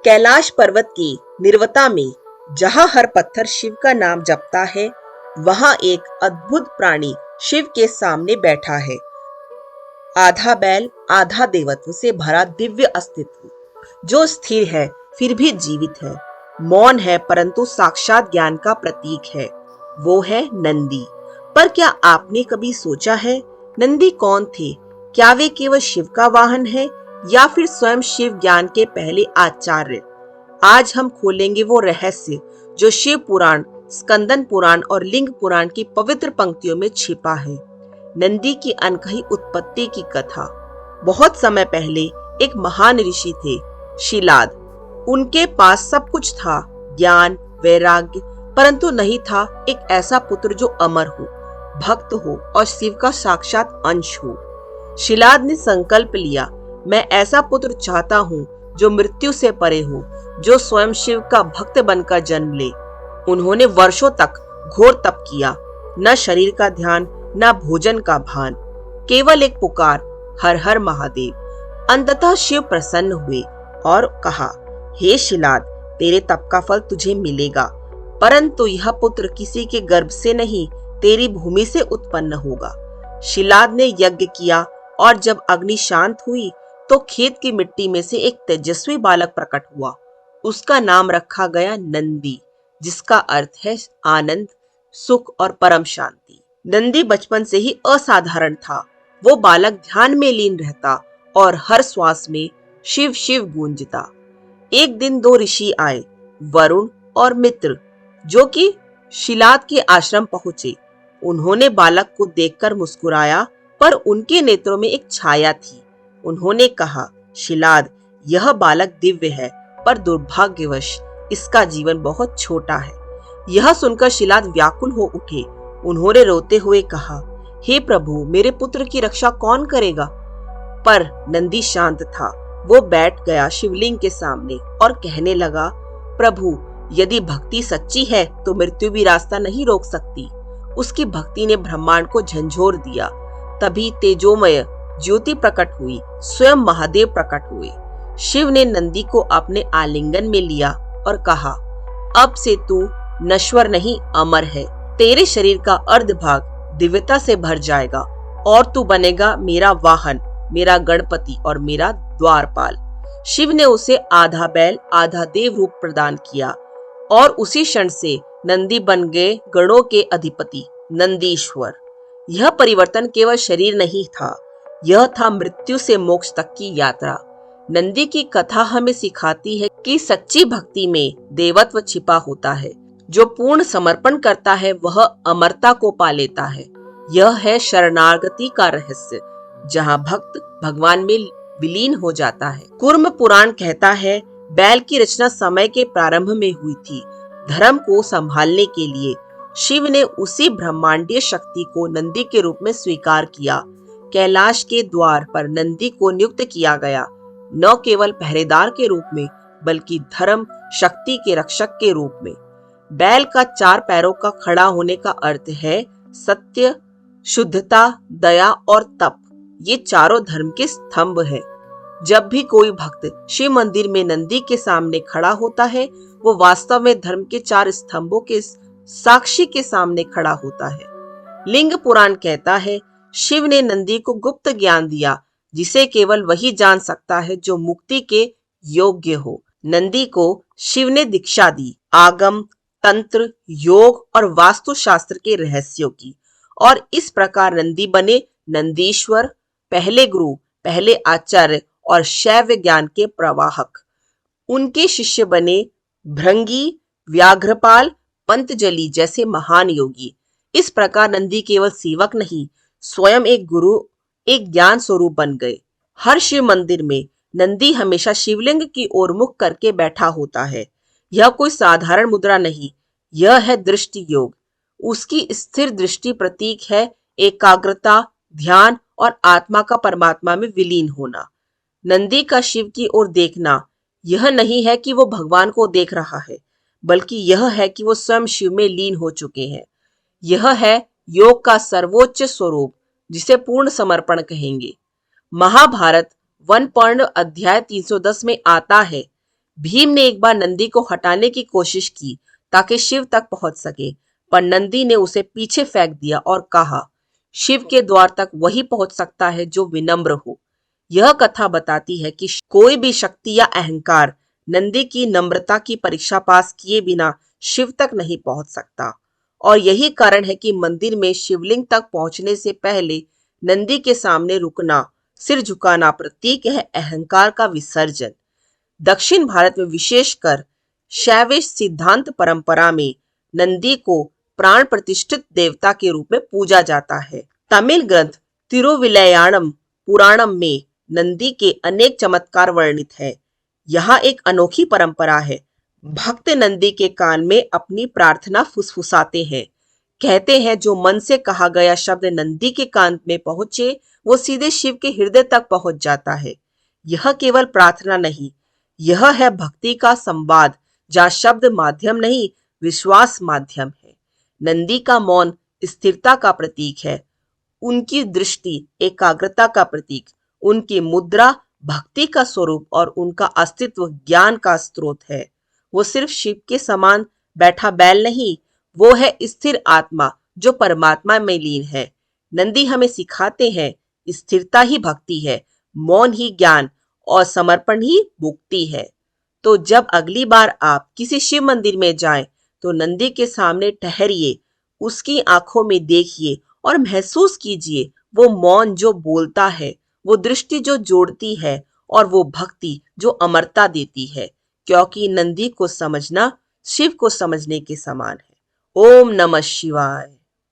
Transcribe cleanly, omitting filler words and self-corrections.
कैलाश पर्वत की निर्वता में जहां हर पत्थर शिव का नाम जपता है, वहां एक अद्भुत प्राणी शिव के सामने बैठा है। आधा बैल आधा देवत्व से भरा दिव्य अस्तित्व, जो स्थिर है फिर भी जीवित है, मौन है परंतु साक्षात ज्ञान का प्रतीक है। वो है नंदी। पर क्या आपने कभी सोचा है नंदी कौन थे? क्या वे केवल शिव का वाहन है या फिर स्वयं शिव ज्ञान के पहले आचार्य? आज हम खोलेंगे वो रहस्य जो शिव पुराण, स्कंदन पुराण और लिंग पुराण की पवित्र पंक्तियों में छिपा है। नंदी की अनकही उत्पत्ति की कथा। बहुत समय पहले एक महान ऋषि थे, शिलाद। उनके पास सब कुछ था, ज्ञान, वैराग्य, परंतु नहीं था एक ऐसा पुत्र जो अमर हो, भक्त हो और शिव का साक्षात अंश हो। शिलाद ने संकल्प लिया, मैं ऐसा पुत्र चाहता हूँ जो मृत्यु से परे हो, जो स्वयं शिव का भक्त बनकर जन्म ले। उन्होंने वर्षों तक घोर तप किया, न शरीर का ध्यान न भोजन का भान, केवल एक पुकार, हर हर महादेव। अंततः शिव प्रसन्न हुए और कहा, हे शिलाद, तेरे तप का फल तुझे मिलेगा, परंतु यह पुत्र किसी के गर्भ से नहीं, तेरी भूमि से उत्पन्न होगा। शिलाद ने यज्ञ किया और जब अग्नि शांत हुई तो खेत की मिट्टी में से एक तेजस्वी बालक प्रकट हुआ। उसका नाम रखा गया नंदी, जिसका अर्थ है आनंद, सुख और परम शांति। नंदी बचपन से ही असाधारण था। वो बालक ध्यान में लीन रहता और हर श्वास में शिव शिव गूंजता। एक दिन दो ऋषि आए, वरुण और मित्र, जो कि शिलाद के आश्रम पहुंचे। उन्होंने बालक को देखकर मुस्कुराया, पर उनके नेत्रों में एक छाया थी। उन्होंने कहा, शिलाद, यह बालक दिव्य है, पर दुर्भाग्यवश इसका जीवन बहुत छोटा है। यह सुनकर शिलाद व्याकुल हो उठे। उन्होंने रोते हुए कहा, हे प्रभु, मेरे पुत्र की रक्षा कौन करेगा? पर नंदी शांत था। वो बैठ गया शिवलिंग के सामने और कहने लगा, प्रभु, यदि भक्ति सच्ची है तो मृत्यु भी रास्ता नहीं रोक सकती। उसकी भक्ति ने ब्रह्मांड को झंझोर दिया। तभी तेजोमय ज्योति प्रकट हुई, स्वयं महादेव प्रकट हुए। शिव ने नंदी को अपने आलिंगन में लिया और कहा, अब से तू नश्वर नहीं, अमर है। तेरे शरीर का अर्ध भाग दिव्यता से भर जाएगा और तू बनेगा मेरा वाहन, मेरा गणपति और मेरा द्वारपाल। शिव ने उसे आधा बैल आधा देव रूप प्रदान किया और उसी क्षण से नंदी बन गए गणों के अधिपति, नंदीश्वर। यह परिवर्तन केवल शरीर नहीं था, यह था मृत्यु से मोक्ष तक की यात्रा। नंदी की कथा हमें सिखाती है कि सच्ची भक्ति में देवत्व छिपा होता है। जो पूर्ण समर्पण करता है वह अमरता को पा लेता है। यह है शरणागति का रहस्य, जहाँ भक्त भगवान में विलीन हो जाता है। कूर्म पुराण कहता है, बैल की रचना समय के प्रारंभ में हुई थी। धर्म को संभालने के लिए शिव ने उसी ब्रह्मांडीय शक्ति को नंदी के रूप में स्वीकार किया। कैलाश के द्वार पर नंदी को नियुक्त किया गया, न केवल पहरेदार के रूप में बल्कि धर्म शक्ति के रक्षक के रूप में। बैल का 4 पैरों का खड़ा होने का अर्थ है सत्य, शुद्धता, दया और तप। ये चारों धर्म के स्तंभ हैं। जब भी कोई भक्त शिव मंदिर में नंदी के सामने खड़ा होता है, वो वास्तव में धर्म के 4 स्तंभों के साक्षी के सामने खड़ा होता है। लिंग पुराण कहता है, शिव ने नंदी को गुप्त ज्ञान दिया, जिसे केवल वही जान सकता है जो मुक्ति के योग्य हो। नंदी को शिव ने दीक्षा दी, आगम, तंत्र, योग और वास्तु शास्त्र के रहस्यों की, और इस प्रकार नंदी बने नंदीश्वर, पहले गुरु, पहले आचार्य और शैव ज्ञान के प्रवाहक। उनके शिष्य बने भृंगी, व्याघ्रपाल, पंतजलि जैसे महान योगी। इस प्रकार नंदी केवल सेवक नहीं, स्वयं एक गुरु, एक ज्ञान स्वरूप बन गए। हर शिव मंदिर में नंदी हमेशा शिवलिंग की ओर मुख करके बैठा होता है। यह कोई साधारण मुद्रा नहीं, यह है दृष्टि योग। उसकी स्थिर दृष्टि प्रतीक है एकाग्रता, ध्यान और आत्मा का परमात्मा में विलीन होना। नंदी का शिव की ओर देखना यह नहीं है कि वो भगवान को देख रहा है, बल्कि यह है कि वो स्वयं शिव में लीन हो चुके हैं। यह है योग का सर्वोच्च स्वरूप, जिसे पूर्ण समर्पण कहेंगे। महाभारत वन पर्व अध्याय 310 में आता है, भीम ने एक बार नंदी को हटाने की कोशिश की ताकि शिव तक पहुंच सके, पर नंदी ने उसे पीछे फेंक दिया और कहा, शिव के द्वार तक वही पहुंच सकता है जो विनम्र हो। यह कथा बताती है कि कोई भी शक्ति या अहंकार नंदी की नम्रता की परीक्षा पास किए बिना शिव तक नहीं पहुंच सकता। और यही कारण है कि मंदिर में शिवलिंग तक पहुंचने से पहले नंदी के सामने रुकना, सिर झुकाना प्रतीक है अहंकार का विसर्जन। दक्षिण भारत में विशेषकर शैव सिद्धांत परंपरा में नंदी को प्राण प्रतिष्ठित देवता के रूप में पूजा जाता है। तमिल ग्रंथ तिरुविलयानम पुराणम में नंदी के अनेक चमत्कार वर्णित है। यहाँ एक अनोखी परंपरा है। भक्त नंदी के कान में अपनी प्रार्थना फुसफुसाते हैं। कहते हैं जो मन से कहा गया शब्द नंदी के कान में पहुंचे वो सीधे शिव के हृदय तक पहुंच जाता है। यह केवल प्रार्थना नहीं, यह है भक्ति का संवाद जहाँ शब्द माध्यम नहीं, विश्वास माध्यम है। नंदी का मौन स्थिरता का प्रतीक है, उनकी दृष्टि एकाग्रता का प्रतीक, उनकी मुद्रा भक्ति का स्वरूप और उनका अस्तित्व ज्ञान का स्रोत है। वो सिर्फ शिव के समान बैठा बैल नहीं, वो है स्थिर आत्मा जो परमात्मा में लीन है। नंदी हमें सिखाते हैं स्थिरता ही भक्ति है, मौन ही ज्ञान और समर्पण ही मुक्ति है। तो जब अगली बार आप किसी शिव मंदिर में जाएं तो नंदी के सामने ठहरिए, उसकी आंखों में देखिए और महसूस कीजिए वो मौन जो बोलता है, वो दृष्टि जो जोड़ती है और वो भक्ति जो अमरता देती है, क्योंकि नंदी को समझना शिव को समझने के समान है। ओम नमः शिवाय।